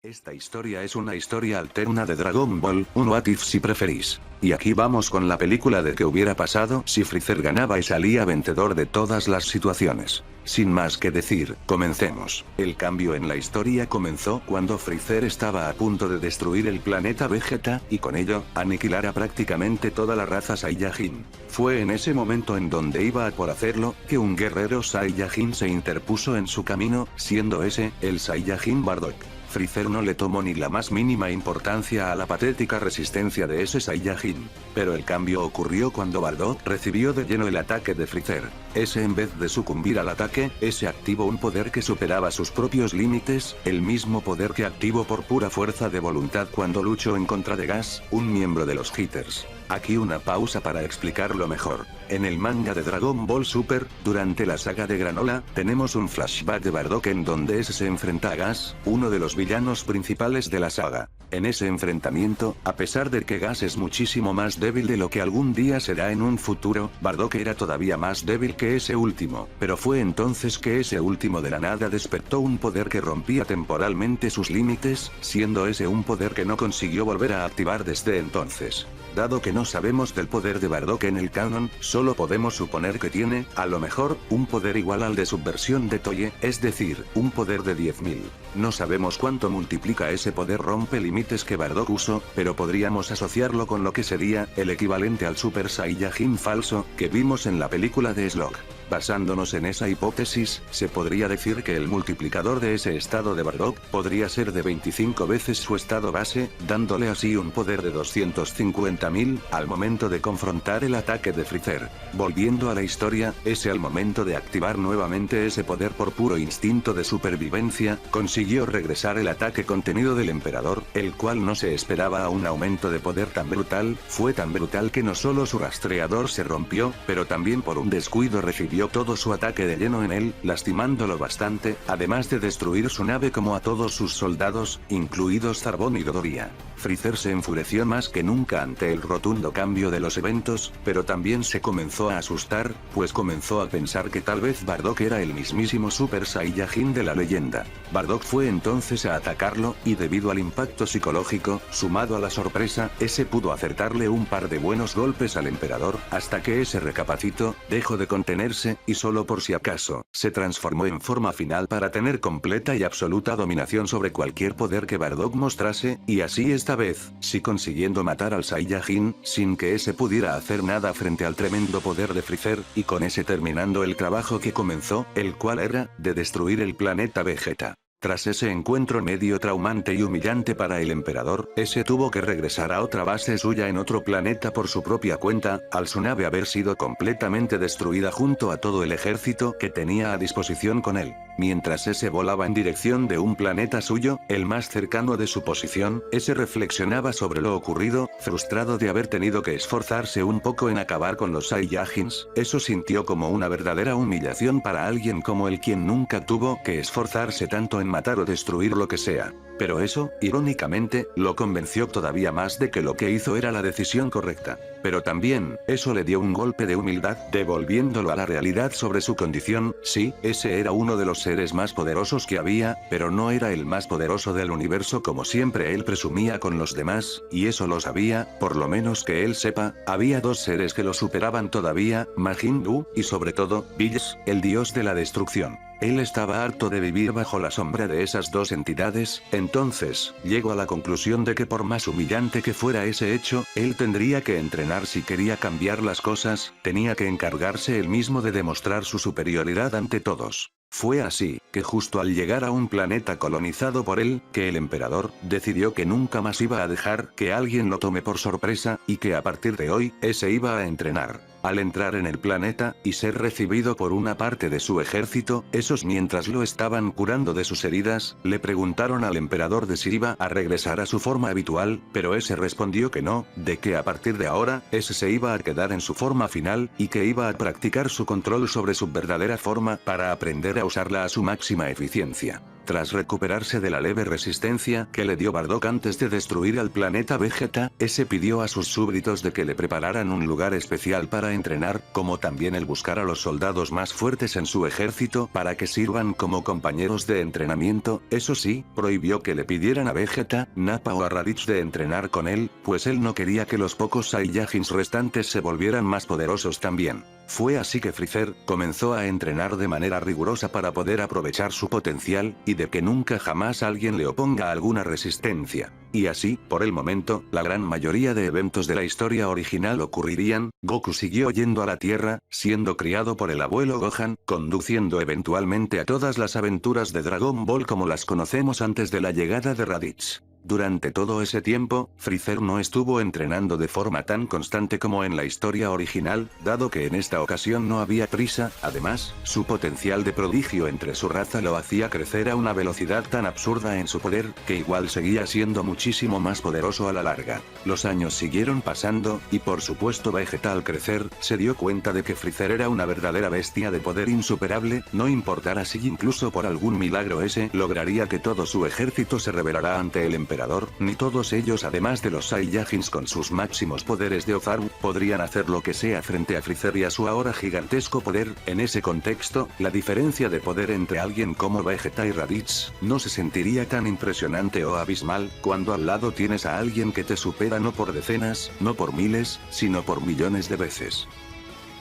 Esta historia es una historia alterna de Dragon Ball, un what if si preferís. Y aquí vamos con la película de qué hubiera pasado si Freezer ganaba y salía vencedor de todas las situaciones. Sin más que decir, comencemos. El cambio en la historia comenzó cuando Freezer estaba a punto de destruir el planeta Vegeta, y con ello, aniquilar a prácticamente toda la raza Saiyajin. Fue en ese momento en donde iba a por hacerlo, que un guerrero Saiyajin se interpuso en su camino, siendo ese, el Saiyajin Bardock. Freezer no le tomó ni la más mínima importancia a la patética resistencia de ese Saiyajin. Pero el cambio ocurrió cuando Bardock recibió de lleno el ataque de Freezer. Ese, en vez de sucumbir al ataque, ese activó un poder que superaba sus propios límites, el mismo poder que activó por pura fuerza de voluntad cuando luchó en contra de Gas, un miembro de los Hitters. Aquí una pausa para explicarlo mejor. En el manga de Dragon Ball Super, durante la saga de Granola, tenemos un flashback de Bardock en donde ese se enfrenta a Gas, uno de los villanos principales de la saga. En ese enfrentamiento, a pesar de que Gas es muchísimo más débil de lo que algún día será en un futuro, Bardock era todavía más débil que ese último. Pero fue entonces que ese último de la nada despertó un poder que rompía temporalmente sus límites, siendo ese un poder que no consiguió volver a activar desde entonces. Dado que no sabemos del poder de Bardock en el canon, solo podemos suponer que tiene, a lo mejor, un poder igual al de subversión de Toye, es decir, un poder de 10.000. No sabemos cuánto multiplica ese poder rompe límites que Bardock usó, pero podríamos asociarlo con lo que sería, el equivalente al Super Saiyajin falso, que vimos en la película de Slug. Basándonos en esa hipótesis, se podría decir que el multiplicador de ese estado de Bardock podría ser de 25 veces su estado base, dándole así un poder de 250.000 al momento de confrontar el ataque de Freezer. Volviendo a la historia, ese al momento de activar nuevamente ese poder por puro instinto de supervivencia, consiguió regresar el ataque contenido del emperador, el cual no se esperaba a un aumento de poder tan brutal, fue tan brutal que no solo su rastreador se rompió, pero también por un descuido recibió todo su ataque de lleno en él, lastimándolo bastante, además de destruir su nave como a todos sus soldados, incluidos Zarbon y Dodoria. Freezer se enfureció más que nunca ante el rotundo cambio de los eventos, pero también se comenzó a asustar, pues comenzó a pensar que tal vez Bardock era el mismísimo Super Saiyajin de la leyenda. Bardock fue entonces a atacarlo, y debido al impacto psicológico, sumado a la sorpresa, ese pudo acertarle un par de buenos golpes al emperador, hasta que ese recapacitó, dejó de contenerse, y solo por si acaso, se transformó en forma final para tener completa y absoluta dominación sobre cualquier poder que Bardock mostrase, y así esta vez, sí consiguiendo matar al Saiyajin, sin que ese pudiera hacer nada frente al tremendo poder de Freezer, y con ese terminando el trabajo que comenzó, el cual era, de destruir el planeta Vegeta. Tras ese encuentro medio traumante y humillante para el emperador, ese tuvo que regresar a otra base suya en otro planeta por su propia cuenta, al su nave haber sido completamente destruida junto a todo el ejército que tenía a disposición con él. Mientras ese volaba en dirección de un planeta suyo, el más cercano de su posición, ese reflexionaba sobre lo ocurrido, frustrado de haber tenido que esforzarse un poco en acabar con los Saiyajins. Eso sintió como una verdadera humillación para alguien como él, quien nunca tuvo que esforzarse tanto en matar o destruir lo que sea. Pero eso, irónicamente, lo convenció todavía más de que lo que hizo era la decisión correcta. Pero también, eso le dio un golpe de humildad, devolviéndolo a la realidad sobre su condición. Sí, ese era uno de los seres más poderosos que había, pero no era el más poderoso del universo como siempre él presumía con los demás, y eso lo sabía, por lo menos que él sepa, había dos seres que lo superaban todavía, Majin Buu, y sobre todo, Bills, el dios de la destrucción. Él estaba harto de vivir bajo la sombra de esas dos entidades, entonces, llegó a la conclusión de que por más humillante que fuera ese hecho, él tendría que entrenar si quería cambiar las cosas, tenía que encargarse él mismo de demostrar su superioridad ante todos. Fue así, que justo al llegar a un planeta colonizado por él, que el emperador decidió que nunca más iba a dejar que alguien lo tome por sorpresa, y que a partir de hoy, ese iba a entrenar. Al entrar en el planeta, y ser recibido por una parte de su ejército, esos mientras lo estaban curando de sus heridas, le preguntaron al emperador de si iba a regresar a su forma habitual, pero ese respondió que no, de que a partir de ahora, ese se iba a quedar en su forma final, y que iba a practicar su control sobre su verdadera forma para aprender a usarla a su máxima eficiencia. Tras recuperarse de la leve resistencia que le dio Bardock antes de destruir al planeta Vegeta, ese pidió a sus súbditos de que le prepararan un lugar especial para entrenar, como también el buscar a los soldados más fuertes en su ejército para que sirvan como compañeros de entrenamiento. Eso sí, prohibió que le pidieran a Vegeta, Nappa o a Raditz de entrenar con él, pues él no quería que los pocos Saiyajins restantes se volvieran más poderosos también. Fue así que Freezer comenzó a entrenar de manera rigurosa para poder aprovechar su potencial, y de que nunca jamás alguien le oponga alguna resistencia. Y así, por el momento, la gran mayoría de eventos de la historia original ocurrirían. Goku siguió yendo a la Tierra, siendo criado por el abuelo Gohan, conduciendo eventualmente a todas las aventuras de Dragon Ball como las conocemos antes de la llegada de Raditz. Durante todo ese tiempo, Freezer no estuvo entrenando de forma tan constante como en la historia original, dado que en esta ocasión no había prisa. Además, su potencial de prodigio entre su raza lo hacía crecer a una velocidad tan absurda en su poder, que igual seguía siendo muchísimo más poderoso a la larga. Los años siguieron pasando, y por supuesto Vegeta al crecer, se dio cuenta de que Freezer era una verdadera bestia de poder insuperable, no importara si incluso por algún milagro ese lograría que todo su ejército se rebelara ante el emperador, ni todos ellos además de los Saiyajins con sus máximos poderes de Ozaru, podrían hacer lo que sea frente a Freezer y a su ahora gigantesco poder. En ese contexto, la diferencia de poder entre alguien como Vegeta y Raditz no se sentiría tan impresionante o abismal, cuando al lado tienes a alguien que te supera no por decenas, no por miles, sino por millones de veces.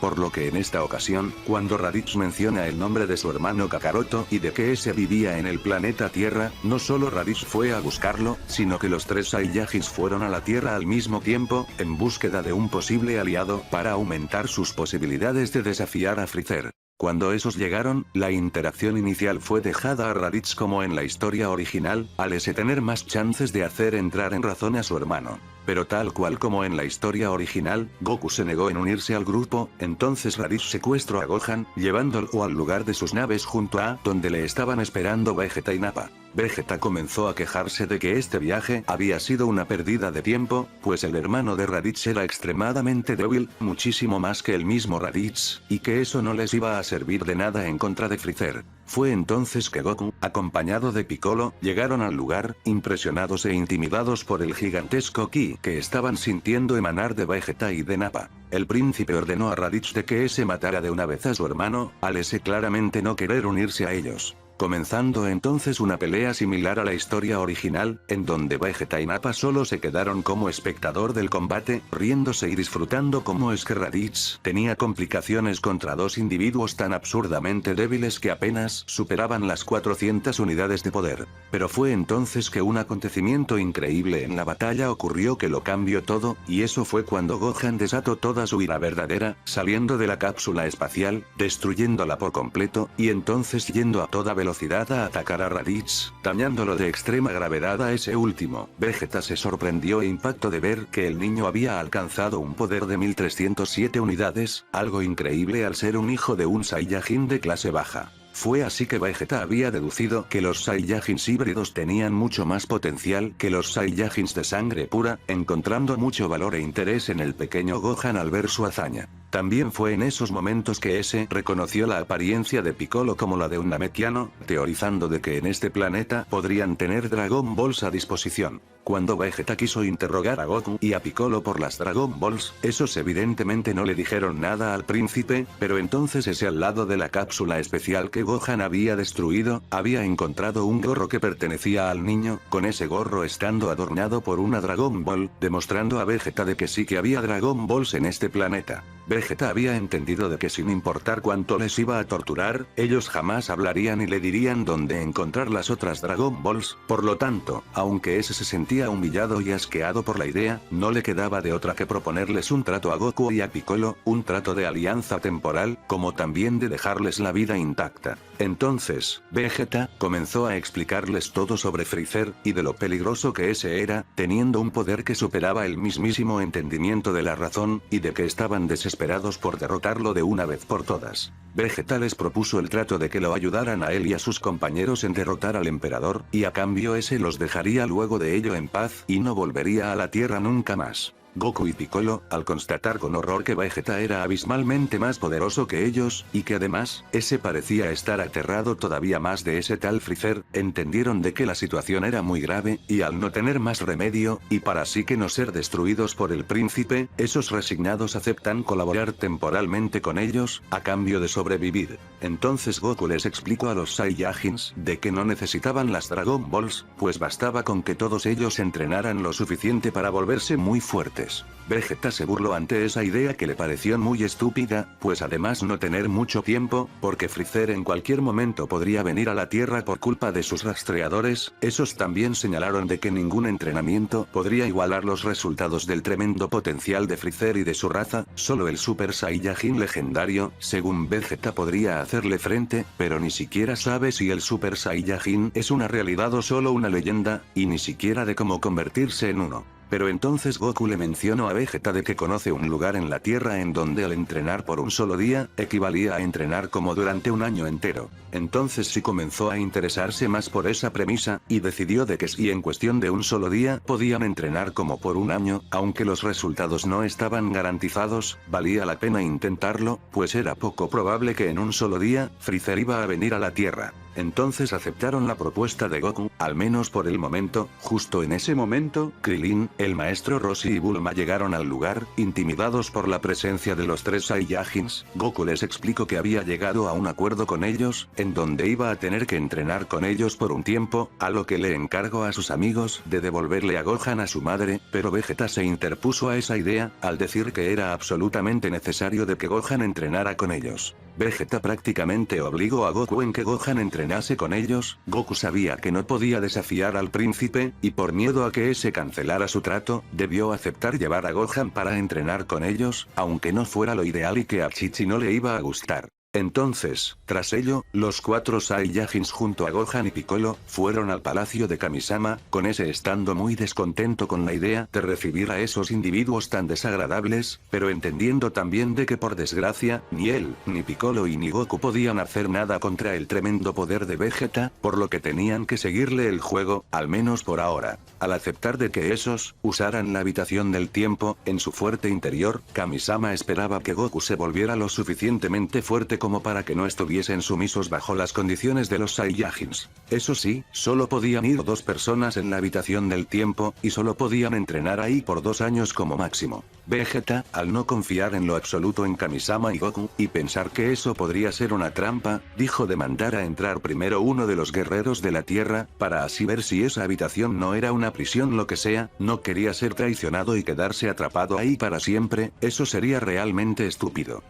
Por lo que en esta ocasión, cuando Raditz menciona el nombre de su hermano Kakaroto y de que ese vivía en el planeta Tierra, no solo Raditz fue a buscarlo, sino que los tres Saiyajins fueron a la Tierra al mismo tiempo, en búsqueda de un posible aliado, para aumentar sus posibilidades de desafiar a Freezer. Cuando esos llegaron, la interacción inicial fue dejada a Raditz como en la historia original, al ese tener más chances de hacer entrar en razón a su hermano. Pero tal cual como en la historia original, Goku se negó en unirse al grupo. Entonces Raditz secuestró a Gohan, llevándolo al lugar de sus naves junto a donde le estaban esperando Vegeta y Nappa. Vegeta comenzó a quejarse de que este viaje había sido una pérdida de tiempo, pues el hermano de Raditz era extremadamente débil, muchísimo más que el mismo Raditz, y que eso no les iba a servir de nada en contra de Freezer. Fue entonces que Goku, acompañado de Piccolo, llegaron al lugar, impresionados e intimidados por el gigantesco ki que estaban sintiendo emanar de Vegeta y de Nappa. El príncipe ordenó a Raditz de que ese matara de una vez a su hermano, al ese claramente no querer unirse a ellos. Comenzando entonces una pelea similar a la historia original, en donde Vegeta y Nappa solo se quedaron como espectador del combate, riéndose y disfrutando como es que Raditz tenía complicaciones contra dos individuos tan absurdamente débiles que apenas superaban las 400 unidades de poder. Pero fue entonces que un acontecimiento increíble en la batalla ocurrió que lo cambió todo, y eso fue cuando Gohan desató toda su ira verdadera, saliendo de la cápsula espacial, destruyéndola por completo, y entonces yendo a toda velocidad a atacar a Raditz, dañándolo de extrema gravedad a ese último. Vegeta se sorprendió e impactó de ver que el niño había alcanzado un poder de 1307 unidades, algo increíble al ser un hijo de un Saiyajin de clase baja. Fue así que Vegeta había deducido que los Saiyajins híbridos tenían mucho más potencial que los Saiyajins de sangre pura, encontrando mucho valor e interés en el pequeño Gohan al ver su hazaña. También fue en esos momentos que ese reconoció la apariencia de Piccolo como la de un Namekiano, teorizando de que en este planeta podrían tener Dragon Balls a disposición. Cuando Vegeta quiso interrogar a Goku y a Piccolo por las Dragon Balls, esos evidentemente no le dijeron nada al príncipe, pero entonces ese al lado de la cápsula especial que Gohan había destruido, había encontrado un gorro que pertenecía al niño, con ese gorro estando adornado por una Dragon Ball, demostrando a Vegeta de que sí que había Dragon Balls en este planeta. Vegeta había entendido de que sin importar cuánto les iba a torturar, ellos jamás hablarían y le dirían dónde encontrar las otras Dragon Balls. Por lo tanto, aunque ese se sentía humillado y asqueado por la idea, no le quedaba de otra que proponerles un trato a Goku y a Piccolo, un trato de alianza temporal, como también de dejarles la vida intacta. Entonces, Vegeta comenzó a explicarles todo sobre Freezer, y de lo peligroso que ese era, teniendo un poder que superaba el mismísimo entendimiento de la razón, y de que estaban desesperados por derrotarlo de una vez por todas. Vegeta les propuso el trato de que lo ayudaran a él y a sus compañeros en derrotar al emperador, y a cambio ese los dejaría luego de ello en paz, y no volvería a la Tierra nunca más. Goku y Piccolo, al constatar con horror que Vegeta era abismalmente más poderoso que ellos, y que además, ese parecía estar aterrado todavía más de ese tal Freezer, entendieron de que la situación era muy grave, y al no tener más remedio, y para así que no ser destruidos por el príncipe, esos resignados aceptan colaborar temporalmente con ellos, a cambio de sobrevivir. Entonces Goku les explicó a los Saiyajins de que no necesitaban las Dragon Balls, pues bastaba con que todos ellos entrenaran lo suficiente para volverse muy fuertes. Vegeta se burló ante esa idea que le pareció muy estúpida, pues además no tener mucho tiempo, porque Freezer en cualquier momento podría venir a la Tierra por culpa de sus rastreadores, esos también señalaron de que ningún entrenamiento podría igualar los resultados del tremendo potencial de Freezer y de su raza, solo el Super Saiyajin legendario, según Vegeta podría hacerle frente, pero ni siquiera sabe si el Super Saiyajin es una realidad o solo una leyenda, y ni siquiera de cómo convertirse en uno. Pero entonces Goku le mencionó a Vegeta de que conoce un lugar en la Tierra en donde al entrenar por un solo día, equivalía a entrenar como durante un año entero. Entonces sí comenzó a interesarse más por esa premisa, y decidió de que si en cuestión de un solo día podían entrenar como por un año, aunque los resultados no estaban garantizados, valía la pena intentarlo, pues era poco probable que en un solo día, Freezer iba a venir a la Tierra. Entonces aceptaron la propuesta de Goku, al menos por el momento. Justo en ese momento, Krillin, el maestro Roshi y Bulma llegaron al lugar, intimidados por la presencia de los tres Saiyajins. Goku les explicó que había llegado a un acuerdo con ellos, en donde iba a tener que entrenar con ellos por un tiempo, a lo que le encargó a sus amigos de devolverle a Gohan a su madre, pero Vegeta se interpuso a esa idea, al decir que era absolutamente necesario de que Gohan entrenara con ellos. Vegeta prácticamente obligó a Goku en que Gohan entrenase con ellos. Goku sabía que no podía desafiar al príncipe, y por miedo a que ese cancelara su trato, debió aceptar llevar a Gohan para entrenar con ellos, aunque no fuera lo ideal y que a Chichi no le iba a gustar. Entonces, tras ello, los cuatro Saiyajins junto a Gohan y Piccolo, fueron al palacio de Kamisama, con ese estando muy descontento con la idea de recibir a esos individuos tan desagradables, pero entendiendo también de que por desgracia, ni él, ni Piccolo y ni Goku podían hacer nada contra el tremendo poder de Vegeta, por lo que tenían que seguirle el juego, al menos por ahora. Al aceptar de que esos, usaran la habitación del tiempo, en su fuerte interior, Kamisama esperaba que Goku se volviera lo suficientemente fuerte como para que no estuviesen sumisos bajo las condiciones de los Saiyajins. Eso sí, solo podían ir 2 personas en la habitación del tiempo, y solo podían entrenar ahí por 2 años como máximo. Vegeta, al no confiar en lo absoluto en Kamisama y Goku, y pensar que eso podría ser una trampa, dijo de mandar a entrar primero uno de los guerreros de la Tierra, para así ver si esa habitación no era una prisión lo que sea. No quería ser traicionado y quedarse atrapado ahí para siempre, eso sería realmente estúpido.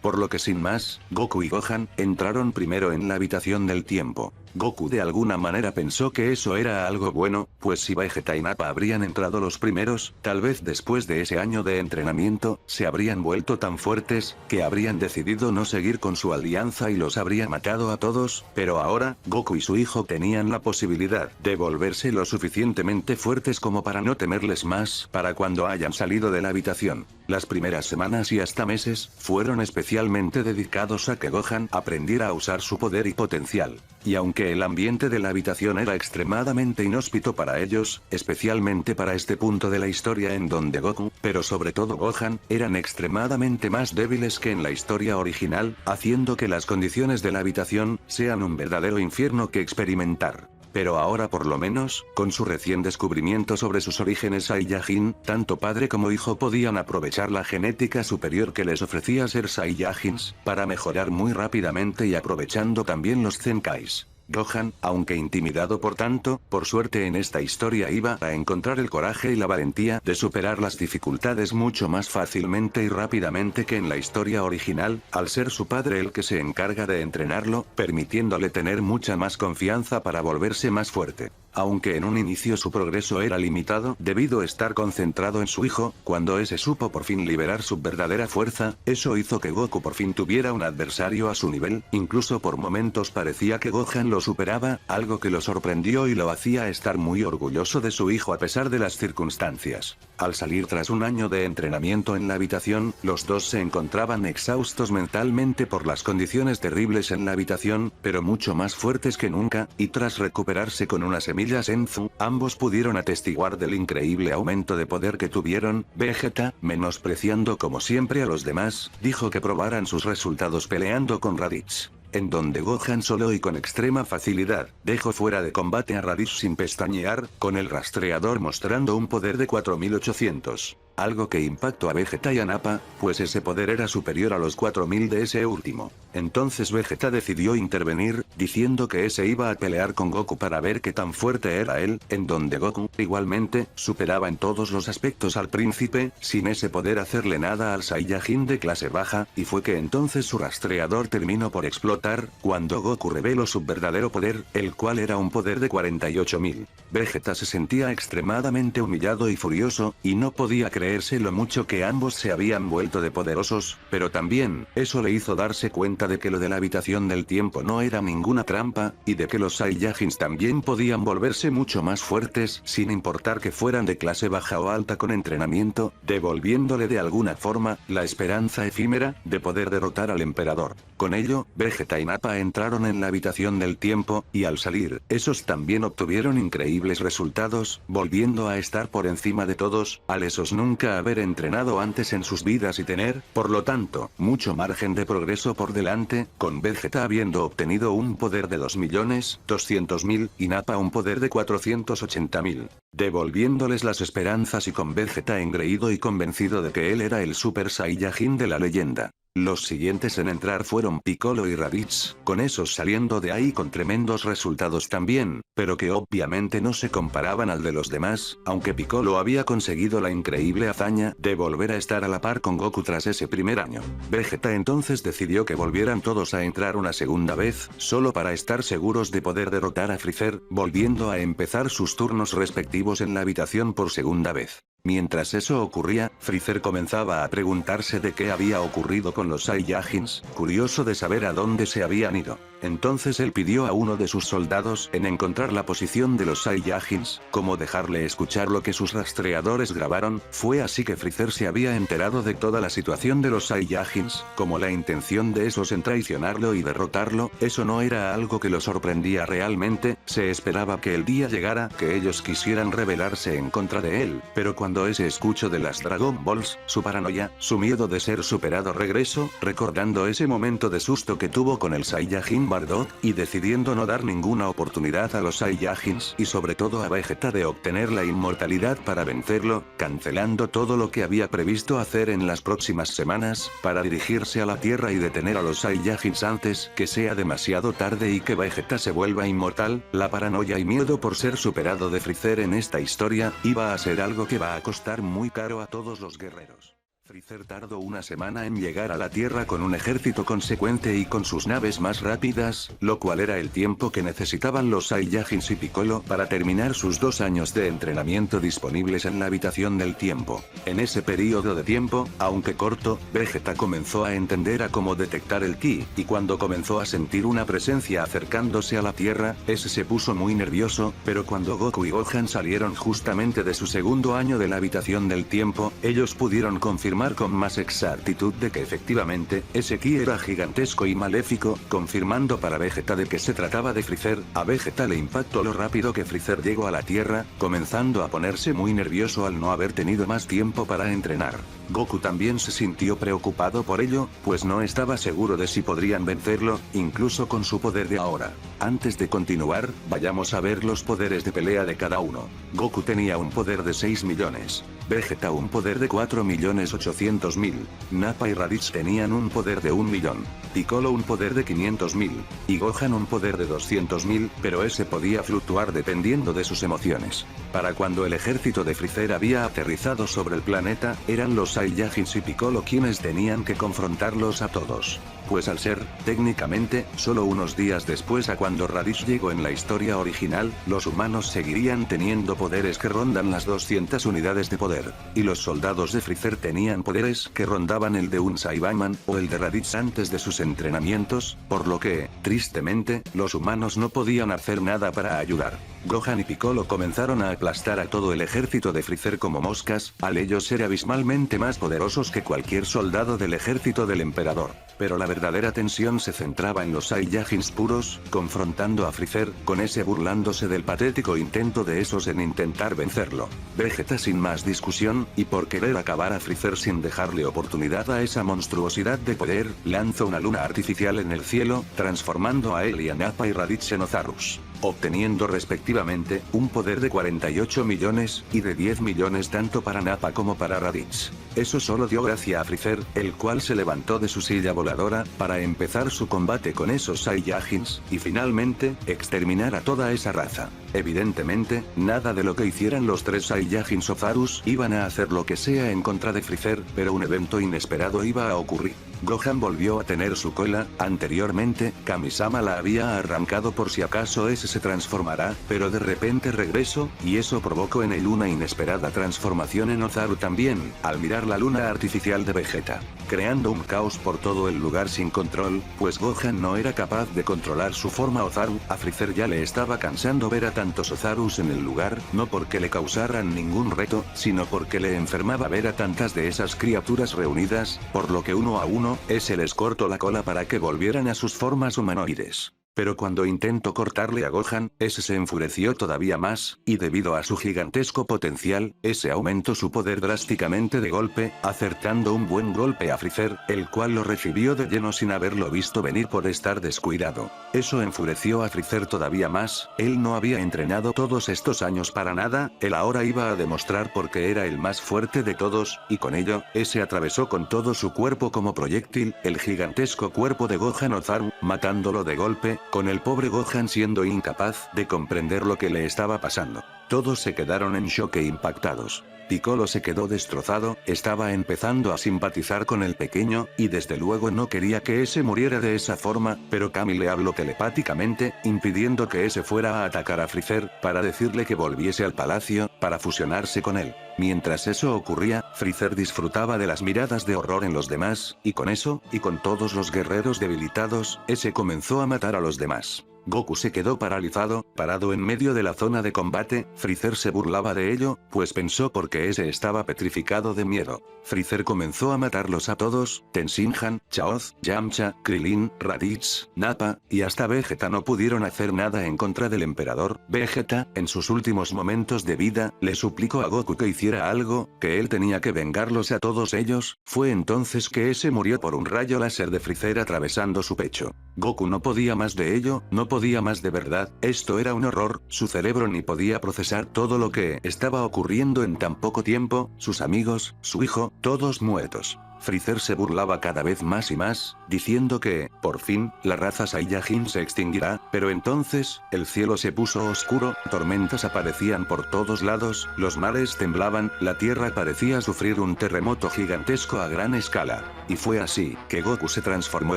Por lo que sin más, Goku y Gohan entraron primero en la habitación del tiempo. Goku de alguna manera pensó que eso era algo bueno, pues si Vegeta y Nappa habrían entrado los primeros, tal vez después de ese año de entrenamiento, se habrían vuelto tan fuertes, que habrían decidido no seguir con su alianza y los habría matado a todos, pero ahora, Goku y su hijo tenían la posibilidad de volverse lo suficientemente fuertes como para no temerles más, para cuando hayan salido de la habitación. Las primeras semanas y hasta meses, fueron especialmente dedicados a que Gohan aprendiera a usar su poder y potencial. Y aunque el ambiente de la habitación era extremadamente inhóspito para ellos, especialmente para este punto de la historia en donde Goku, pero sobre todo Gohan, eran extremadamente más débiles que en la historia original, haciendo que las condiciones de la habitación sean un verdadero infierno que experimentar. Pero ahora por lo menos, con su recién descubrimiento sobre sus orígenes Saiyajin, tanto padre como hijo podían aprovechar la genética superior que les ofrecía ser Saiyajins, para mejorar muy rápidamente y aprovechando también los Zenkais. Gohan, aunque intimidado por tanto, por suerte en esta historia iba a encontrar el coraje y la valentía de superar las dificultades mucho más fácilmente y rápidamente que en la historia original, al ser su padre el que se encarga de entrenarlo, permitiéndole tener mucha más confianza para volverse más fuerte. Aunque en un inicio su progreso era limitado debido a estar concentrado en su hijo, cuando ese supo por fin liberar su verdadera fuerza, eso hizo que Goku por fin tuviera un adversario a su nivel, incluso por momentos parecía que Gohan lo lo superaba, algo que lo sorprendió y lo hacía estar muy orgulloso de su hijo a pesar de las circunstancias. Al salir tras un año de entrenamiento en la habitación, los dos se encontraban exhaustos mentalmente por las condiciones terribles en la habitación, pero mucho más fuertes que nunca, y tras recuperarse con una semilla Senzu, ambos pudieron atestiguar del increíble aumento de poder que tuvieron. Vegeta, menospreciando como siempre a los demás, dijo que probaran sus resultados peleando con Raditz. En donde Gohan solo y con extrema facilidad, dejó fuera de combate a Raditz sin pestañear, con el rastreador mostrando un poder de 4800. Algo que impactó a Vegeta y a Nappa, pues ese poder era superior a los 4000 de ese último. Entonces Vegeta decidió intervenir, diciendo que ese iba a pelear con Goku para ver qué tan fuerte era él, en donde Goku, igualmente, superaba en todos los aspectos al príncipe, sin ese poder hacerle nada al Saiyajin de clase baja, y fue que entonces su rastreador terminó por explotar, cuando Goku reveló su verdadero poder, el cual era un poder de 48000. Vegeta se sentía extremadamente humillado y furioso, y no podía creerse lo mucho que ambos se habían vuelto de poderosos, pero también, eso le hizo darse cuenta de que lo de la habitación del tiempo no era ninguna trampa, y de que los Saiyajins también podían volverse mucho más fuertes, sin importar que fueran de clase baja o alta con entrenamiento, devolviéndole de alguna forma, la esperanza efímera, de poder derrotar al emperador. Con ello, Vegeta y Nappa entraron en la habitación del tiempo, y al salir, esos también obtuvieron increíbles resultados, volviendo a estar por encima de todos, al esos nunca haber entrenado antes en sus vidas y tener, por lo tanto, mucho margen de progreso por delante, con Vegeta habiendo obtenido un poder de 2.200.000 y Nappa un poder de 480.000, devolviéndoles las esperanzas y con Vegeta engreído y convencido de que él era el Super Saiyajin de la leyenda. Los siguientes en entrar fueron Piccolo y Raditz, con esos saliendo de ahí con tremendos resultados también, pero que obviamente no se comparaban al de los demás, aunque Piccolo había conseguido la increíble hazaña de volver a estar a la par con Goku tras ese primer año. Vegeta entonces decidió que volvieran todos a entrar una segunda vez, solo para estar seguros de poder derrotar a Freezer, volviendo a empezar sus turnos respectivos en la habitación por segunda vez. Mientras eso ocurría, Freezer comenzaba a preguntarse de qué había ocurrido con los Saiyajins, curioso de saber a dónde se habían ido. Entonces él pidió a uno de sus soldados en encontrar la posición de los Saiyajins, como dejarle escuchar lo que sus rastreadores grabaron. Fue así que Freezer se había enterado de toda la situación de los Saiyajins, como la intención de esos en traicionarlo y derrotarlo. Eso no era algo que lo sorprendía realmente, se esperaba que el día llegara que ellos quisieran rebelarse en contra de él, pero cuando ese escucho de las Dragon Balls, su paranoia, su miedo de ser superado regresó, recordando ese momento de susto que tuvo con el Saiyajin Bardock, y decidiendo no dar ninguna oportunidad a los Saiyajins y sobre todo a Vegeta de obtener la inmortalidad para vencerlo, cancelando todo lo que había previsto hacer en las próximas semanas, para dirigirse a la Tierra y detener a los Saiyajins antes que sea demasiado tarde y que Vegeta se vuelva inmortal. La paranoia y miedo por ser superado de Freezer en esta historia, iba a ser algo que va a costar muy caro a todos los guerreros. Freezer tardó una semana en llegar a la Tierra con un ejército consecuente y con sus naves más rápidas, lo cual era el tiempo que necesitaban los Saiyajins y Piccolo para terminar sus 2 años de entrenamiento disponibles en la habitación del tiempo. En ese periodo de tiempo, aunque corto, Vegeta comenzó a entender a cómo detectar el ki, y cuando comenzó a sentir una presencia acercándose a la Tierra, ese se puso muy nervioso, pero cuando Goku y Gohan salieron justamente de su segundo año de la habitación del tiempo, ellos pudieron confirmar con más exactitud de que efectivamente, ese ki era gigantesco y maléfico, confirmando para Vegeta de que se trataba de Freezer. A Vegeta le impactó lo rápido que Freezer llegó a la Tierra, comenzando a ponerse muy nervioso al no haber tenido más tiempo para entrenar. Goku también se sintió preocupado por ello, pues no estaba seguro de si podrían vencerlo, incluso con su poder de ahora. Antes de continuar, vayamos a ver los poderes de pelea de cada uno. Goku tenía un poder de 6 millones. Vegeta un poder de 4.800.000, Nappa y Raditz tenían un poder de 1 millón, Piccolo un poder de 500.000, y Gohan un poder de 200.000, pero ese podía fluctuar dependiendo de sus emociones. Para cuando el ejército de Freezer había aterrizado sobre el planeta, eran los Saiyajins y Piccolo quienes tenían que confrontarlos a todos. pues al ser, técnicamente, solo unos días después a cuando Raditz llegó en la historia original, los humanos seguirían teniendo poderes que rondan las 200 unidades de poder, y los soldados de Freezer tenían poderes que rondaban el de un Saiyaman o el de Raditz antes de sus entrenamientos, por lo que, tristemente, los humanos no podían hacer nada para ayudar. Gohan y Piccolo comenzaron a aplastar a todo el ejército de Freezer como moscas, al ellos ser abismalmente más poderosos que cualquier soldado del ejército del emperador. Pero la verdadera tensión se centraba en los Saiyajins puros, confrontando a Freezer, con ese burlándose del patético intento de esos en intentar vencerlo. Vegeta sin más discusión, y por querer acabar a Freezer sin dejarle oportunidad a esa monstruosidad de poder, lanzó una luna artificial en el cielo, transformando a él y a Nappa y Raditz en Ozarus, obteniendo respectivamente, un poder de 48 millones, y de 10 millones tanto para Nappa como para Raditz. Eso solo dio gracia a Freezer, el cual se levantó de su silla voladora, para empezar su combate con esos Saiyajins, y finalmente, exterminar a toda esa raza. Evidentemente, nada de lo que hicieran los tres Saiyajins Ozarus iban a hacer lo que sea en contra de Freezer, pero un evento inesperado iba a ocurrir. Gohan volvió a tener su cola, anteriormente, Kamisama la había arrancado por si acaso ese se transformará, pero de repente regresó, y eso provocó en él una inesperada transformación en Ozaru también, al mirar la luna artificial de Vegeta, creando un caos por todo el lugar sin control, pues Gohan no era capaz de controlar su forma Ozaru. A Freezer ya le estaba cansando ver a tantos Ozarus en el lugar, no porque le causaran ningún reto, sino porque le enfermaba ver a tantas de esas criaturas reunidas, por lo que uno a uno, ese les cortó la cola para que volvieran a sus formas humanoides. Pero cuando intentó cortarle a Gohan, ese se enfureció todavía más, y debido a su gigantesco potencial, ese aumentó su poder drásticamente de golpe, acertando un buen golpe a Freezer, el cual lo recibió de lleno sin haberlo visto venir por estar descuidado. Eso enfureció a Freezer todavía más, él no había entrenado todos estos años para nada, él ahora iba a demostrar por qué era el más fuerte de todos, y con ello, ese atravesó con todo su cuerpo como proyectil, el gigantesco cuerpo de Gohan Ozaru, matándolo de golpe, con el pobre Gohan siendo incapaz de comprender lo que le estaba pasando. Todos se quedaron en shock e impactados. Piccolo se quedó destrozado, estaba empezando a simpatizar con el pequeño, y desde luego no quería que ese muriera de esa forma, pero Kami le habló telepáticamente, impidiendo que ese fuera a atacar a Freezer, para decirle que volviese al palacio, para fusionarse con él. Mientras eso ocurría, Freezer disfrutaba de las miradas de horror en los demás, y con eso, y con todos los guerreros debilitados, ese comenzó a matar a los demás. Goku se quedó paralizado, parado en medio de la zona de combate. Freezer se burlaba de ello, pues pensó porque ese estaba petrificado de miedo. Freezer comenzó a matarlos a todos, Tenshinhan, Chaoz, Yamcha, Krillin, Raditz, Nappa, y hasta Vegeta no pudieron hacer nada en contra del emperador. Vegeta, en sus últimos momentos de vida, le suplicó a Goku que hiciera algo, que él tenía que vengarlos a todos ellos. Fue entonces que ese murió por un rayo láser de Freezer atravesando su pecho. Goku no podía más de ello, no podía más de verdad, esto era un horror, su cerebro ni podía procesar todo lo que estaba ocurriendo en tan poco tiempo, sus amigos, su hijo, todos muertos. Freezer se burlaba cada vez más y más, diciendo que, por fin, la raza Saiyajin se extinguirá, pero entonces, el cielo se puso oscuro, tormentas aparecían por todos lados, los mares temblaban, la tierra parecía sufrir un terremoto gigantesco a gran escala. Y fue así, que Goku se transformó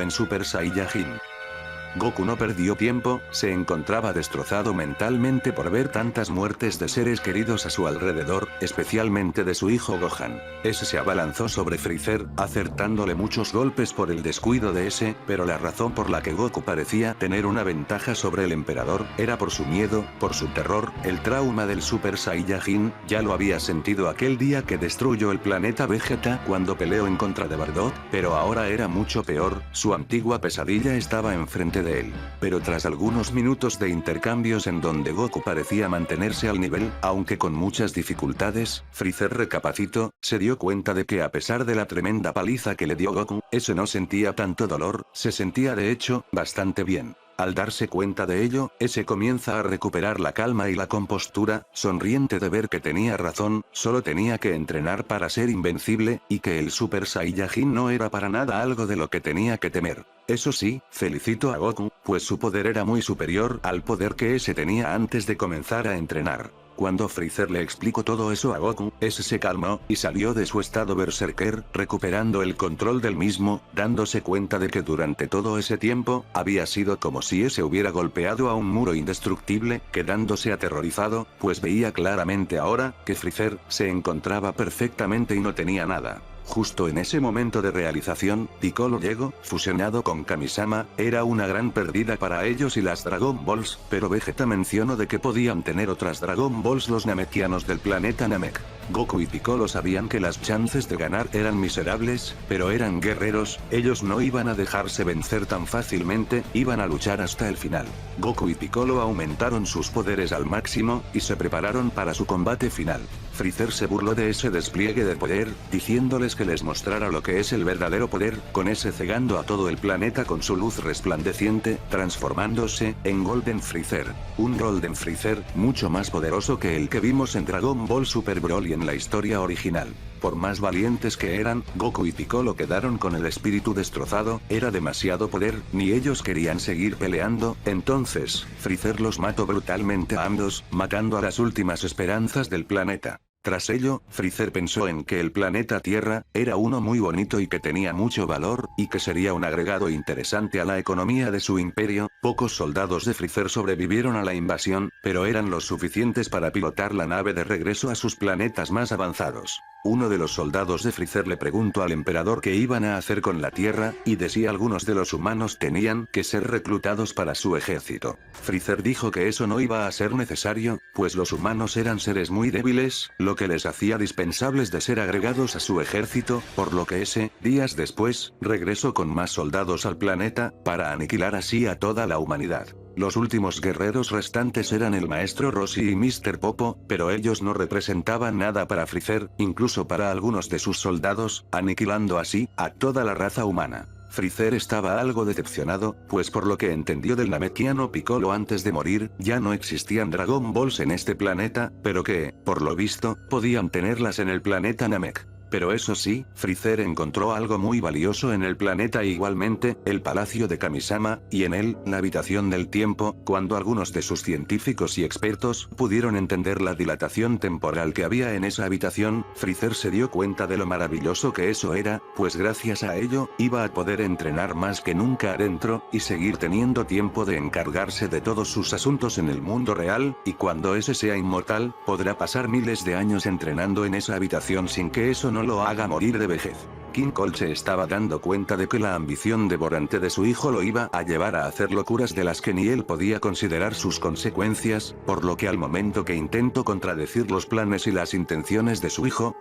en Super Saiyajin. Goku no perdió tiempo, se encontraba destrozado mentalmente por ver tantas muertes de seres queridos a su alrededor, especialmente de su hijo Gohan. Ese se abalanzó sobre Freezer, acertándole muchos golpes por el descuido de ese, pero la razón por la que Goku parecía tener una ventaja sobre el emperador, era por su miedo, por su terror, el trauma del Super Saiyajin, ya lo había sentido aquel día que destruyó el planeta Vegeta cuando peleó en contra de Bardock, pero ahora era mucho peor, su antigua pesadilla estaba enfrente de él. Pero tras algunos minutos de intercambios en donde Goku parecía mantenerse al nivel, aunque con muchas dificultades, Freezer recapacitó, se dio cuenta de que a pesar de la tremenda paliza que le dio Goku, ese no sentía tanto dolor, se sentía de hecho, bastante bien. Al darse cuenta de ello, ese comienza a recuperar la calma y la compostura, sonriente de ver que tenía razón, solo tenía que entrenar para ser invencible, y que el Super Saiyajin no era para nada algo de lo que tenía que temer. Eso sí, felicito a Goku, pues su poder era muy superior al poder que ese tenía antes de comenzar a entrenar. Cuando Freezer le explicó todo eso a Goku, ese se calmó, y salió de su estado berserker, recuperando el control del mismo, dándose cuenta de que durante todo ese tiempo, había sido como si ese hubiera golpeado a un muro indestructible, quedándose aterrorizado, pues veía claramente ahora, que Freezer, se encontraba perfectamente y no tenía nada. Justo en ese momento de realización, Piccolo llegó, fusionado con Kamisama, era una gran pérdida para ellos y las Dragon Balls, pero Vegeta mencionó de que podían tener otras Dragon Balls los Namekianos del planeta Namek. Goku y Piccolo sabían que las chances de ganar eran miserables, pero eran guerreros, ellos no iban a dejarse vencer tan fácilmente, iban a luchar hasta el final. Goku y Piccolo aumentaron sus poderes al máximo, y se prepararon para su combate final. Freezer se burló de ese despliegue de poder, diciéndoles que les mostrara lo que es el verdadero poder, con ese cegando a todo el planeta con su luz resplandeciente, transformándose en Golden Freezer. Un Golden Freezer, mucho más poderoso que el que vimos en Dragon Ball Super Broly en la historia original. Por más valientes que eran, Goku y Piccolo quedaron con el espíritu destrozado, era demasiado poder, ni ellos querían seguir peleando, entonces, Freezer los mató brutalmente a ambos, matando a las últimas esperanzas del planeta. Tras ello, Freezer pensó en que el planeta Tierra, era uno muy bonito y que tenía mucho valor, y que sería un agregado interesante a la economía de su imperio. Pocos soldados de Freezer sobrevivieron a la invasión, pero eran los suficientes para pilotar la nave de regreso a sus planetas más avanzados. Uno de los soldados de Freezer le preguntó al emperador qué iban a hacer con la Tierra, y de si algunos de los humanos tenían que ser reclutados para su ejército. Freezer dijo que eso no iba a ser necesario, pues los humanos eran seres muy débiles, lo que les hacía dispensables de ser agregados a su ejército, por lo que días después, regresó con más soldados al planeta, para aniquilar así a toda la humanidad. Los últimos guerreros restantes eran el Maestro Roshi y Mr. Popo, pero ellos no representaban nada para Freezer, incluso para algunos de sus soldados, aniquilando así a toda la raza humana. Freezer estaba algo decepcionado, pues por lo que entendió del Namekiano Piccolo antes de morir, ya no existían Dragon Balls en este planeta, pero que, por lo visto, podían tenerlas en el planeta Namek. Pero eso sí, Freezer encontró algo muy valioso en el planeta e igualmente, el palacio de Kamisama, y en él, la habitación del tiempo, cuando algunos de sus científicos y expertos pudieron entender la dilatación temporal que había en esa habitación, Freezer se dio cuenta de lo maravilloso que eso era, pues gracias a ello, iba a poder entrenar más que nunca adentro, y seguir teniendo tiempo de encargarse de todos sus asuntos en el mundo real, y cuando ese sea inmortal, podrá pasar miles de años entrenando en esa habitación sin que eso no lo haga morir de vejez. King Cole se estaba dando cuenta de que la ambición devorante de su hijo lo iba a llevar a hacer locuras de las que ni él podía considerar sus consecuencias, por lo que al momento que intentó contradecir los planes y las intenciones de su hijo,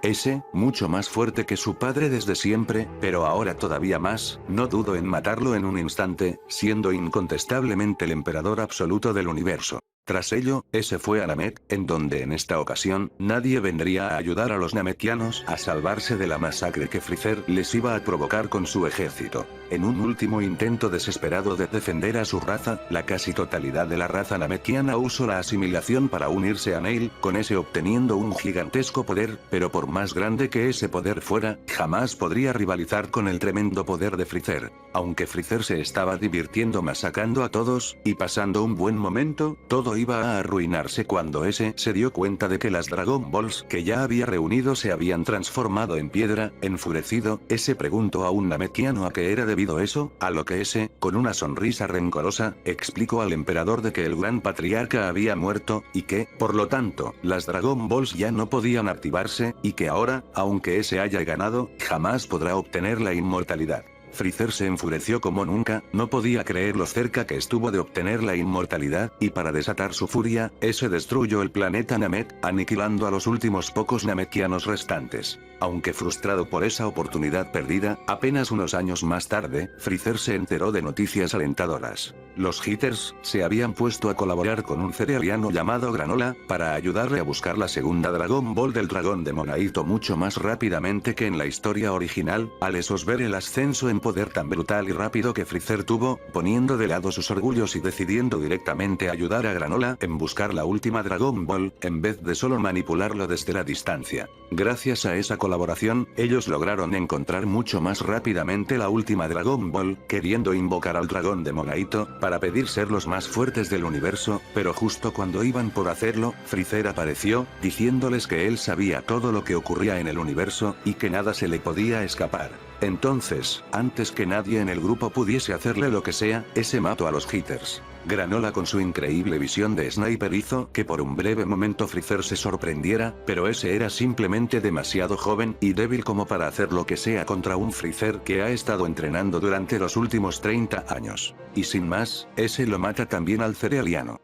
mucho más fuerte que su padre desde siempre, pero ahora todavía más, no dudó en matarlo en un instante, siendo incontestablemente el emperador absoluto del universo. Tras ello, fue a Namek, en donde en esta ocasión, nadie vendría a ayudar a los namekianos a salvarse de la masacre que Freezer les iba a provocar con su ejército. En un último intento desesperado de defender a su raza, la casi totalidad de la raza namekiana usó la asimilación para unirse a Nail, con obteniendo un gigantesco poder, pero por más grande que ese poder fuera, jamás podría rivalizar con el tremendo poder de Freezer. Aunque Freezer se estaba divirtiendo masacrando a todos, y pasando un buen momento, todo iba a arruinarse cuando se dio cuenta de que las Dragon Balls que ya había reunido se habían transformado en piedra. Enfurecido, preguntó a un namekiano a qué era debido eso, a lo que con una sonrisa rencorosa, explicó al emperador de que el gran patriarca había muerto, y que, por lo tanto, las Dragon Balls ya no podían activarse, y que ahora, aunque haya ganado, jamás podrá obtener la inmortalidad. Freezer se enfureció como nunca, no podía creer lo cerca que estuvo de obtener la inmortalidad, y para desatar su furia, destruyó el planeta Namek, aniquilando a los últimos pocos namekianos restantes. Aunque frustrado por esa oportunidad perdida, apenas unos años más tarde, Freezer se enteró de noticias alentadoras. Los Hitters se habían puesto a colaborar con un cerealiano llamado Granola, para ayudarle a buscar la segunda Dragon Ball del dragón de Monaito mucho más rápidamente que en la historia original. Al ver el ascenso en poder tan brutal y rápido que Freezer tuvo, poniendo de lado sus orgullos y decidiendo directamente ayudar a Granola en buscar la última Dragon Ball, en vez de solo manipularlo desde la distancia. Gracias a esa colaboración, ellos lograron encontrar mucho más rápidamente la última Dragon Ball, queriendo invocar al dragón de Monaito, para pedir ser los más fuertes del universo, pero justo cuando iban por hacerlo, Freezer apareció, diciéndoles que él sabía todo lo que ocurría en el universo, y que nada se le podía escapar. Entonces, antes que nadie en el grupo pudiese hacerle lo que sea, ese mató a los Hitters. Granola con su increíble visión de sniper hizo que por un breve momento Freezer se sorprendiera, pero ese era simplemente demasiado joven y débil como para hacer lo que sea contra un Freezer que ha estado entrenando durante los últimos 30 años. Y sin más, ese lo mata también al cerealiano.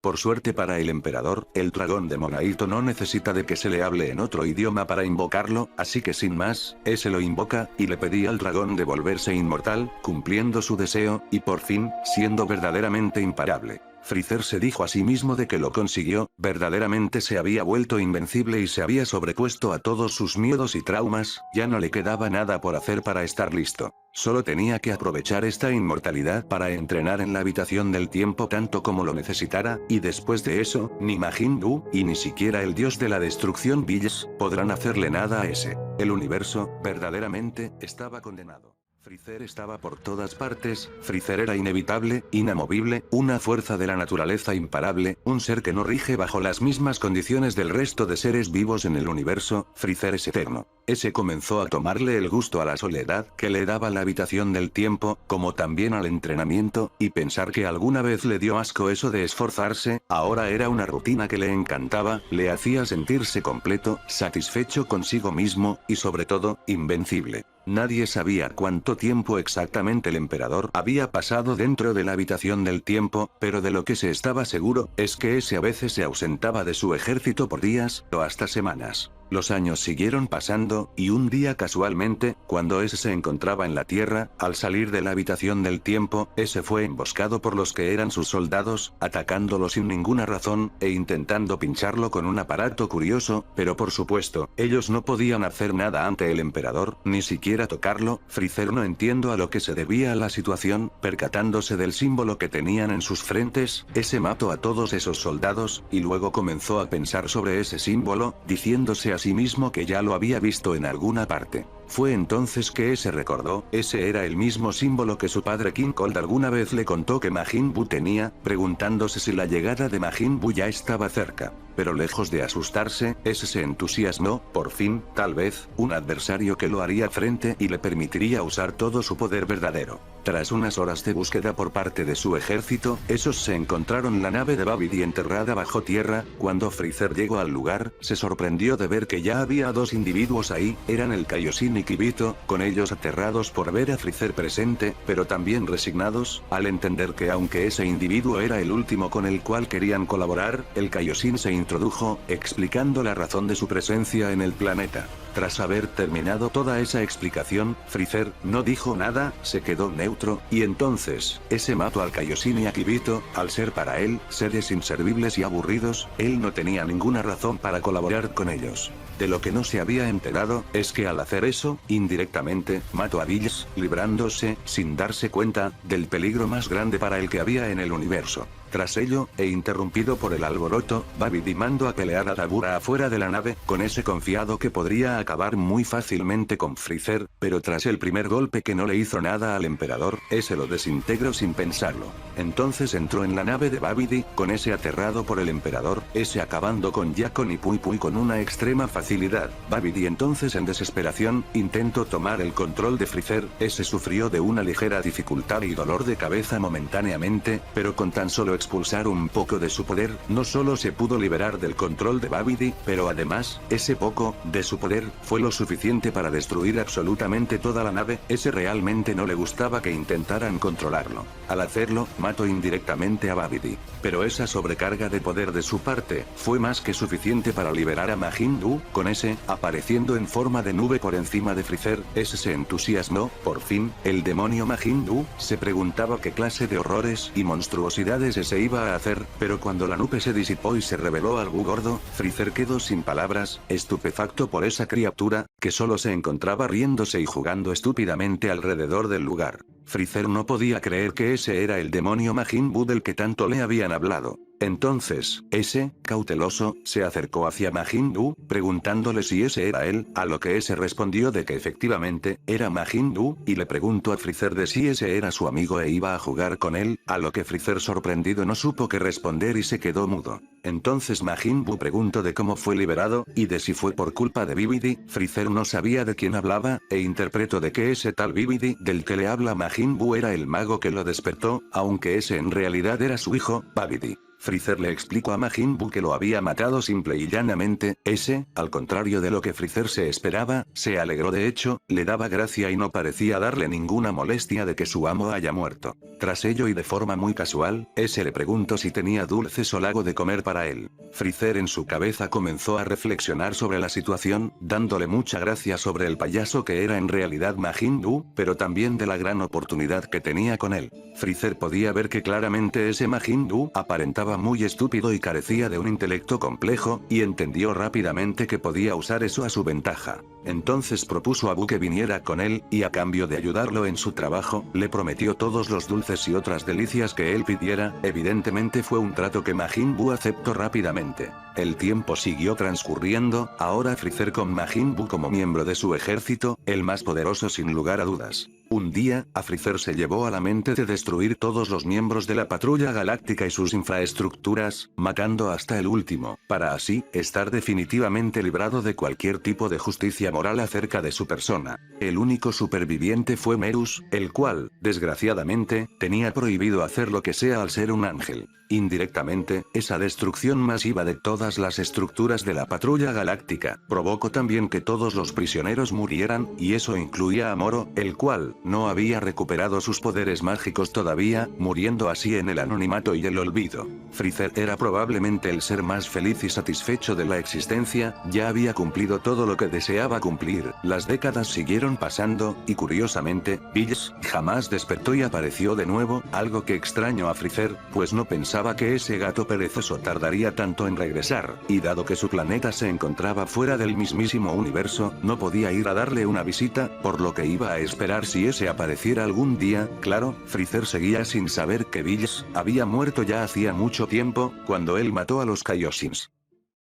Por suerte para el emperador, el dragón de Monaito no necesita de que se le hable en otro idioma para invocarlo, así que sin más, ese lo invoca, y le pedía al dragón de volverse inmortal, cumpliendo su deseo, y por fin, siendo verdaderamente imparable. Freezer se dijo a sí mismo de que lo consiguió, verdaderamente se había vuelto invencible y se había sobrepuesto a todos sus miedos y traumas, ya no le quedaba nada por hacer para estar listo. Solo tenía que aprovechar esta inmortalidad para entrenar en la habitación del tiempo tanto como lo necesitara, y después de eso, ni Majin Buu, y ni siquiera el dios de la destrucción Bills, podrán hacerle nada a ese. El universo, verdaderamente, estaba condenado. Freezer estaba por todas partes, Freezer era inevitable, inamovible, una fuerza de la naturaleza imparable, un ser que no rige bajo las mismas condiciones del resto de seres vivos en el universo, Freezer es eterno. Ese comenzó a tomarle el gusto a la soledad que le daba la habitación del tiempo, como también al entrenamiento, y pensar que alguna vez le dio asco eso de esforzarse, ahora era una rutina que le encantaba, le hacía sentirse completo, satisfecho consigo mismo, y sobre todo, invencible. Nadie sabía cuánto tiempo exactamente el emperador había pasado dentro de la habitación del tiempo, pero de lo que se estaba seguro, es que ese a veces se ausentaba de su ejército por días, o hasta semanas. Los años siguieron pasando, y un día casualmente, cuando ese se encontraba en la Tierra, al salir de la habitación del tiempo, ese fue emboscado por los que eran sus soldados, atacándolo sin ninguna razón, e intentando pincharlo con un aparato curioso, pero por supuesto, ellos no podían hacer nada ante el emperador, ni siquiera tocarlo. Freezer no entiendo a lo que se debía la situación, percatándose del símbolo que tenían en sus frentes, ese mató a todos esos soldados, y luego comenzó a pensar sobre ese símbolo, diciéndose a sí mismo que ya lo había visto en alguna parte. Fue entonces que ese recordó, ese era el mismo símbolo que su padre King Cold alguna vez le contó que Majin Buu tenía, preguntándose si la llegada de Majin Buu ya estaba cerca. Pero lejos de asustarse, ese se entusiasmó, por fin, tal vez, un adversario que lo haría frente y le permitiría usar todo su poder verdadero. Tras unas horas de búsqueda por parte de su ejército, esos se encontraron la nave de Babidi enterrada bajo tierra. Cuando Freezer llegó al lugar, se sorprendió de ver que ya había dos individuos ahí, eran el Kaioshin y Kibito, con ellos aterrados por ver a Freezer presente, pero también resignados, al entender que aunque ese individuo era el último con el cual querían colaborar, el Kaioshin se introdujo, explicando la razón de su presencia en el planeta. Tras haber terminado toda esa explicación, Freezer no dijo nada, se quedó neutro, y entonces, ese mató al Kaioshin y a Kibito, al ser para él, seres inservibles y aburridos, él no tenía ninguna razón para colaborar con ellos. De lo que no se había enterado, es que al hacer eso, indirectamente, mató a Bills, librándose, sin darse cuenta, del peligro más grande para el que había en el universo. Tras ello, e interrumpido por el alboroto, Babidi mandó a pelear a Dabura afuera de la nave, con ese confiado que podría acabar muy fácilmente con Freezer, pero tras el primer golpe que no le hizo nada al emperador, ese lo desintegró sin pensarlo. Entonces entró en la nave de Babidi, con ese aterrado por el emperador, ese acabando con Yakon y Pui Pui con una extrema facilidad. Babidi entonces en desesperación, intentó tomar el control de Freezer, ese sufrió de una ligera dificultad y dolor de cabeza momentáneamente, pero con tan solo expulsar un poco de su poder, no solo se pudo liberar del control de Babidi, pero además, ese poco, de su poder, fue lo suficiente para destruir absolutamente toda la nave. Ese realmente no le gustaba que intentaran controlarlo. Al hacerlo, mató indirectamente a Babidi. Pero esa sobrecarga de poder de su parte, fue más que suficiente para liberar a Majin Buu, con ese, apareciendo en forma de nube por encima de Freezer, ese se entusiasmó, por fin, el demonio Majin Buu, se preguntaba qué clase de horrores y monstruosidades es se iba a hacer, pero cuando la nube se disipó y se reveló al Buu gordo, Freezer quedó sin palabras, estupefacto por esa criatura, que solo se encontraba riéndose y jugando estúpidamente alrededor del lugar. Freezer no podía creer que ese era el demonio Majin Buu del que tanto le habían hablado. Entonces, ese, cauteloso, se acercó hacia Majin Buu, preguntándole si ese era él, a lo que ese respondió de que efectivamente, era Majin Buu, y le preguntó a Freezer de si ese era su amigo e iba a jugar con él, a lo que Freezer sorprendido no supo qué responder y se quedó mudo. Entonces Majin Buu preguntó de cómo fue liberado, y de si fue por culpa de Babidi. Freezer no sabía de quién hablaba, e interpretó de que ese tal Babidi del que le habla Majin Buu era el mago que lo despertó, aunque ese en realidad era su hijo, Babidi. Freezer le explicó a Majin Buu que lo había matado simple y llanamente. Ese, al contrario de lo que Freezer se esperaba, se alegró, de hecho, le daba gracia y no parecía darle ninguna molestia de que su amo haya muerto. Tras ello y de forma muy casual, ese le preguntó si tenía dulces o algo de comer para él. Freezer en su cabeza comenzó a reflexionar sobre la situación, dándole mucha gracia sobre el payaso que era en realidad Majin Buu, pero también de la gran oportunidad que tenía con él. Freezer podía ver que claramente ese Majin Buu aparentaba muy estúpido y carecía de un intelecto complejo, y entendió rápidamente que podía usar eso a su ventaja. Entonces propuso a Buu que viniera con él, y a cambio de ayudarlo en su trabajo, le prometió todos los dulces y otras delicias que él pidiera. Evidentemente fue un trato que Majin Buu aceptó rápidamente. El tiempo siguió transcurriendo, ahora Freezer con Majin Buu como miembro de su ejército, el más poderoso sin lugar a dudas. Un día, a Freezer se llevó a la mente de destruir todos los miembros de la Patrulla Galáctica y sus infraestructuras, matando hasta el último, para así, estar definitivamente librado de cualquier tipo de justicia moral acerca de su persona. El único superviviente fue Merus, el cual, desgraciadamente, tenía prohibido hacer lo que sea al ser un ángel. Indirectamente, esa destrucción masiva de todas las estructuras de la Patrulla Galáctica, provocó también que todos los prisioneros murieran, y eso incluía a Moro, el cual, no había recuperado sus poderes mágicos todavía, muriendo así en el anonimato y el olvido. Freezer era probablemente el ser más feliz y satisfecho de la existencia, ya había cumplido todo lo que deseaba cumplir. Las décadas siguieron pasando, y curiosamente, Bills jamás despertó y apareció de nuevo, algo que extrañó a Freezer, pues no pensaba que ese gato perezoso tardaría tanto en regresar, y dado que su planeta se encontraba fuera del mismísimo universo, no podía ir a darle una visita, por lo que iba a esperar si ese apareciera algún día. Claro, Freezer seguía sin saber que Bills había muerto ya hacía mucho tiempo, cuando él mató a los Kaioshins.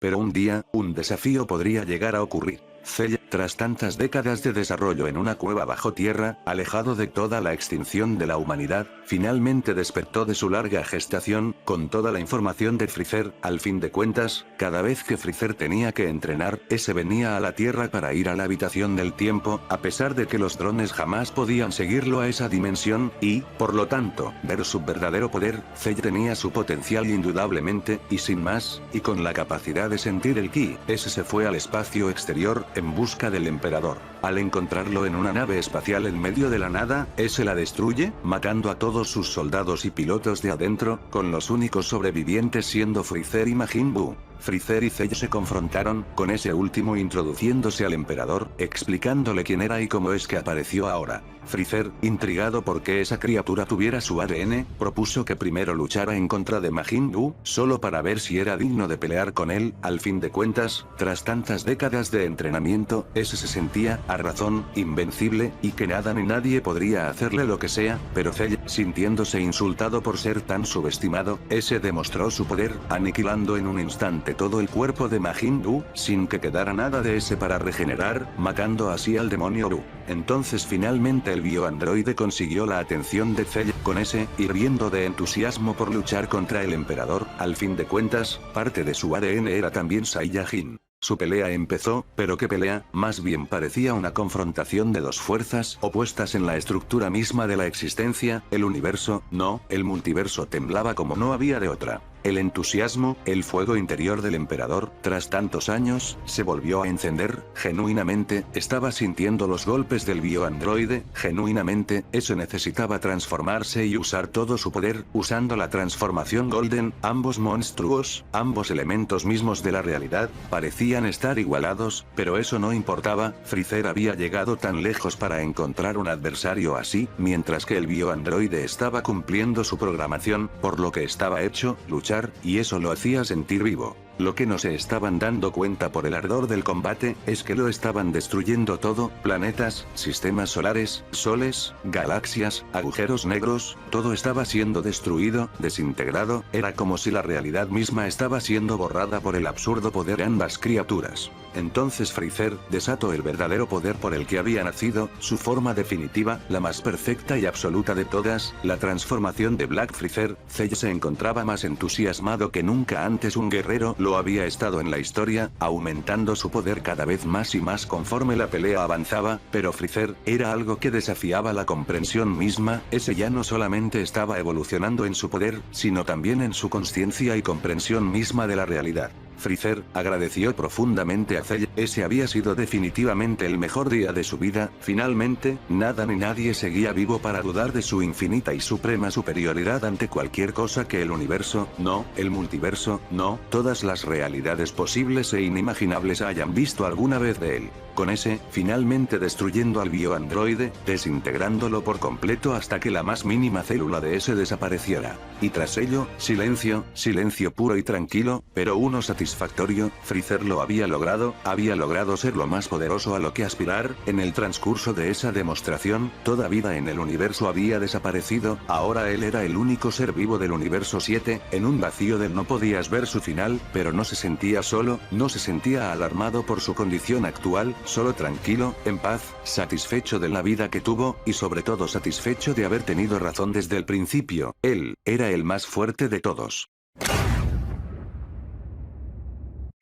Pero un día, un desafío podría llegar a ocurrir. Cell, tras tantas décadas de desarrollo en una cueva bajo tierra, alejado de toda la extinción de la humanidad, finalmente despertó de su larga gestación, con toda la información de Freezer. Al fin de cuentas, cada vez que Freezer tenía que entrenar, ese venía a la Tierra para ir a la habitación del tiempo, a pesar de que los drones jamás podían seguirlo a esa dimensión, y, por lo tanto, ver su verdadero poder. Cell tenía su potencial indudablemente, y sin más, y con la capacidad de sentir el ki, ese se fue al espacio exterior, en busca del emperador. Al encontrarlo en una nave espacial en medio de la nada, ese la destruye, matando a todos sus soldados y pilotos de adentro, con los únicos sobrevivientes siendo Freezer y Majin Buu. Freezer y Cell se confrontaron, con ese último introduciéndose al emperador, explicándole quién era y cómo es que apareció ahora. Freezer, intrigado por qué esa criatura tuviera su ADN, propuso que primero luchara en contra de Majin Buu, solo para ver si era digno de pelear con él. Al fin de cuentas, tras tantas décadas de entrenamiento, ese se sentía, a razón, invencible, y que nada ni nadie podría hacerle lo que sea, pero Cell, sintiéndose insultado por ser tan subestimado, ese demostró su poder, aniquilando en un instante todo el cuerpo de Majin Buu, sin que quedara nada de ese para regenerar, matando así al demonio Buu. Entonces finalmente el bioandroide consiguió la atención de Cell, con ese, hirviendo de entusiasmo por luchar contra el emperador. Al fin de cuentas, parte de su ADN era también Saiyajin. Su pelea empezó, pero ¿qué pelea? Más bien parecía una confrontación de dos fuerzas opuestas en la estructura misma de la existencia, el universo, no, el multiverso temblaba como no había de otra. El entusiasmo, el fuego interior del emperador, tras tantos años, se volvió a encender, genuinamente, estaba sintiendo los golpes del bioandroide, genuinamente, eso necesitaba transformarse y usar todo su poder, usando la transformación Golden, ambos monstruos, ambos elementos mismos de la realidad, parecían estar igualados, pero eso no importaba, Freezer había llegado tan lejos para encontrar un adversario así, mientras que el bioandroide estaba cumpliendo su programación, por lo que estaba hecho, luchar, y eso lo hacía sentir vivo. Lo que no se estaban dando cuenta por el ardor del combate, es que lo estaban destruyendo todo, planetas, sistemas solares, soles, galaxias, agujeros negros, todo estaba siendo destruido, desintegrado, era como si la realidad misma estaba siendo borrada por el absurdo poder de ambas criaturas. Entonces Freezer desató el verdadero poder por el que había nacido, su forma definitiva, la más perfecta y absoluta de todas, la transformación de Black Freezer. Cell se encontraba más entusiasmado que nunca antes, un guerrero lo había estado en la historia, aumentando su poder cada vez más y más conforme la pelea avanzaba, pero Freezer era algo que desafiaba la comprensión misma, ese ya no solamente estaba evolucionando en su poder, sino también en su conciencia y comprensión misma de la realidad. Freezer agradeció profundamente a Cell, ese había sido definitivamente el mejor día de su vida, finalmente, nada ni nadie seguía vivo para dudar de su infinita y suprema superioridad ante cualquier cosa que el universo, no, el multiverso, no, todas las realidades posibles e inimaginables hayan visto alguna vez de él. Con ese, finalmente destruyendo al bioandroide, desintegrándolo por completo hasta que la más mínima célula de ese desapareciera. Y tras ello, silencio, silencio puro y tranquilo, pero uno satisfactorio. Freezer lo había logrado ser lo más poderoso a lo que aspirar. En el transcurso de esa demostración, toda vida en el universo había desaparecido, ahora él era el único ser vivo del universo 7, en un vacío del no podías ver su final, pero no se sentía solo, no se sentía alarmado por su condición actual, solo tranquilo, en paz, satisfecho de la vida que tuvo, y sobre todo satisfecho de haber tenido razón desde el principio. Él era el más fuerte de todos.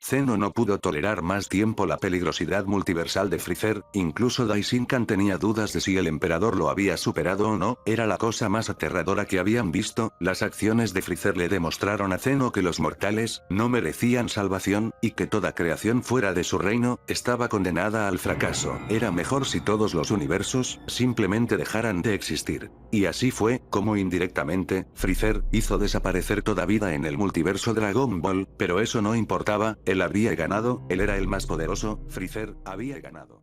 Zeno no pudo tolerar más tiempo la peligrosidad multiversal de Freezer, incluso Daishinkan tenía dudas de si el emperador lo había superado o no, era la cosa más aterradora que habían visto. Las acciones de Freezer le demostraron a Zeno que los mortales no merecían salvación, y que toda creación fuera de su reino estaba condenada al fracaso. Era mejor si todos los universos simplemente dejaran de existir. Y así fue, como indirectamente, Freezer hizo desaparecer toda vida en el multiverso Dragon Ball, pero eso no importaba, él había ganado, él era el más poderoso, Freezer había ganado.